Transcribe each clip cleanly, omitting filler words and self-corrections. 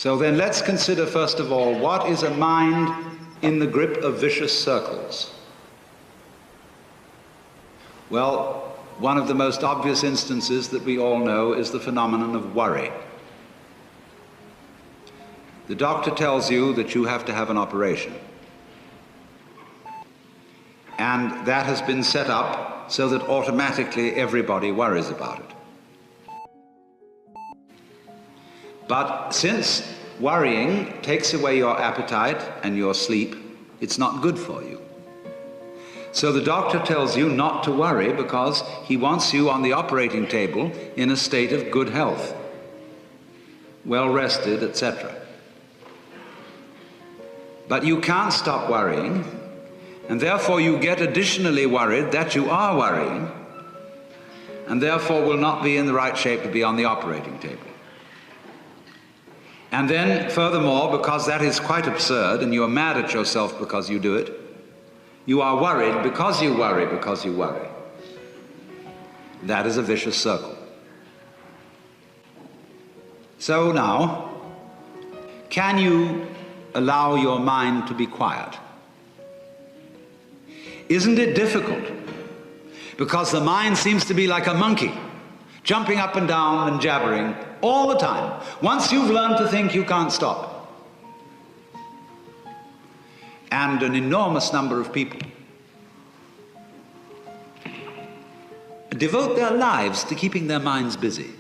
So then let's consider first of all, what is a mind in the grip of vicious circles? Well, one of the most obvious instances that we all know is the phenomenon of worry. The doctor tells you that you have to have an operation. And that has been set up so that automatically everybody worries about it. But since worrying takes away your appetite and your sleep, it's not good for you. So the doctor tells you not to worry because he wants you on the operating table in a state of good health, well rested, etc. But you can't stop worrying, and therefore you get additionally worried that you are worrying, and therefore will not be in the right shape to be on the operating table. And then, furthermore, because that is quite absurd, and you are mad at yourself because you do it, you are worried because you worry because you worry. That is a vicious circle. So now, can you allow your mind to be quiet? Isn't it difficult? Because the mind seems to be like a monkey, jumping up and down and jabbering all the time. Once you've learned to think, you can't stop. And an enormous number of people devote their lives to keeping their minds busy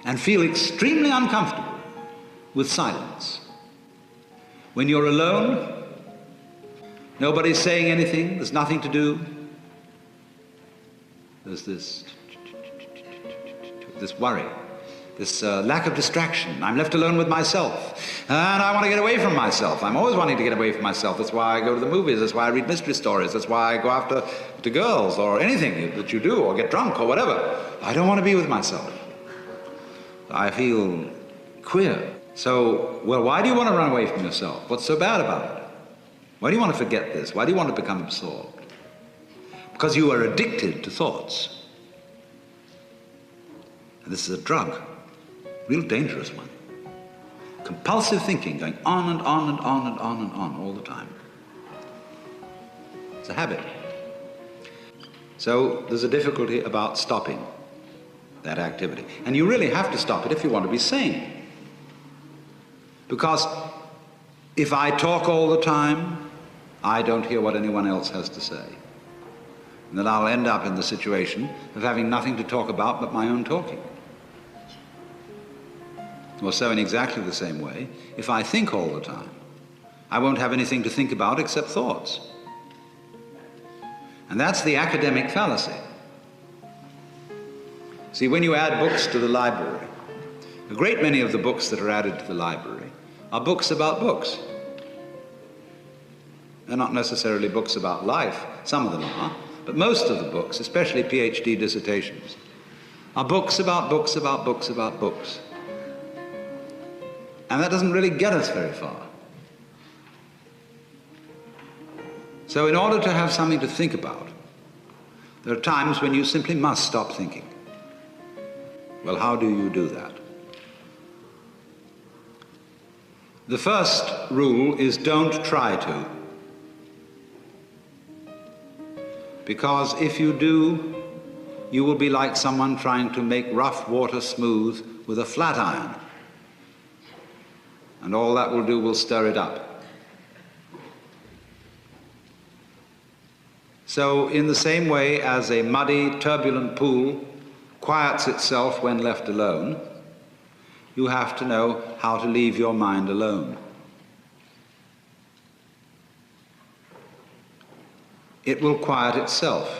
and feel extremely uncomfortable with silence. When you're alone, nobody's saying anything, there's nothing to do. There's this worry, this lack of distraction. I'm left alone with myself, and I want to get away from myself. I'm always wanting to get away from myself. That's why I go to the movies, that's why I read mystery stories, that's why I go after to girls or anything that you do, or get drunk or whatever. I don't want to be with myself. I feel queer. So, well, why do you want to run away from yourself? What's so bad about it? Why do you want to forget this? Why do you want to become absorbed? Because you are addicted to thoughts. And this is a drug, a real dangerous one. Compulsive thinking, going on and on and on and on and on all the time. It's a habit. So there's a difficulty about stopping that activity. And you really have to stop it if you want to be sane. Because if I talk all the time, I don't hear what anyone else has to say. And then I'll end up in the situation of having nothing to talk about but my own talking. Or so in exactly the same way, if I think all the time, I won't have anything to think about except thoughts. And that's the academic fallacy. See, when you add books to the library, a great many of the books that are added to the library are books about books. They're not necessarily books about life, some of them are, but most of the books, especially PhD dissertations, are books about books about books about books. And that doesn't really get us very far. So in order to have something to think about, there are times when you simply must stop thinking. Well, how do you do that? The first rule is don't try to. Because if you do, you will be like someone trying to make rough water smooth with a flat iron. And all that will do will stir it up. So in the same way as a muddy, turbulent pool quiets itself when left alone, you have to know how to leave your mind alone. It will quiet itself.